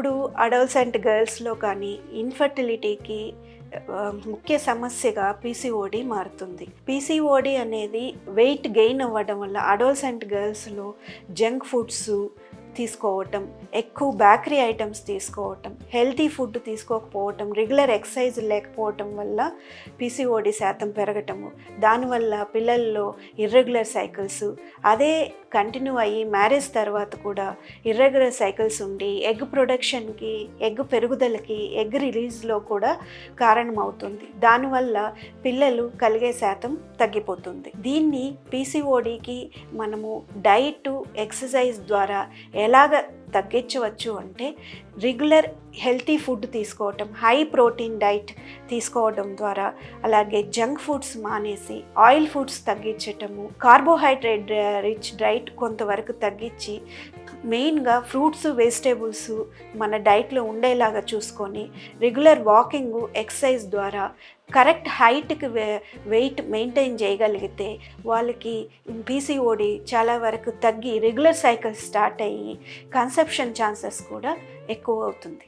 ఇప్పుడు అడోల్సెంట్ గర్ల్స్లో కానీ ఇన్ఫర్టిలిటీకి ముఖ్య సమస్యగా పీసీఓడి మారుతుంది. పీసీఓడి అనేది వెయిట్ గెయిన్ అవ్వడం వల్ల అడోల్సెంట్ గర్ల్స్లో జంక్ ఫుడ్స్ తీసుకోవటం, ఎక్కువ బేకరీ ఐటమ్స్ తీసుకోవటం, హెల్తీ ఫుడ్ తీసుకోకపోవటం, రెగ్యులర్ ఎక్సర్సైజ్ లేకపోవటం వల్ల పీసీఓడి శాతం పెరగటము, దానివల్ల పిల్లల్లో ఇర్రెగ్యులర్ సైకిల్స్, అదే కంటిన్యూ అయ్యి మ్యారేజ్ తర్వాత కూడా ఇర్రెగ్యులర్ సైకిల్స్ ఉండి ఎగ్ ప్రొడక్షన్కి, ఎగ్ పెరుగుదలకి, ఎగ్ రిలీజ్లో కూడా కారణమవుతుంది. దానివల్ల పిల్లలు కలిగే శాతం తగ్గిపోతుంది. దీన్ని పీసీఓడికి మనము డైట్, ఎక్సర్సైజ్ ద్వారా ఎలాగ తగ్గించవచ్చు అంటే రెగ్యులర్ హెల్తీ ఫుడ్ తీసుకోవటం, హై ప్రోటీన్ డైట్ తీసుకోవడం ద్వారా, అలాగే జంక్ ఫుడ్స్ మానేసి ఆయిల్ ఫుడ్స్ తగ్గించటము, కార్బోహైడ్రేట్ రిచ్ డైట్ కొంతవరకు తగ్గించి మెయిన్గా ఫ్రూట్స్, వెజిటేబుల్స్ మన డైట్లో ఉండేలాగా చూసుకొని రెగ్యులర్ వాకింగ్, ఎక్సర్సైజ్ ద్వారా కరెక్ట్ హైట్కి వెయిట్ మెయింటైన్ చేయగలిగితే వాళ్ళకి పీసీఓడి చాలా వరకు తగ్గి రెగ్యులర్ సైకిల్ స్టార్ట్ అయ్యి కన్సెప్షన్ ఛాన్సెస్ కూడా ఎక్కువ అవుతుంది.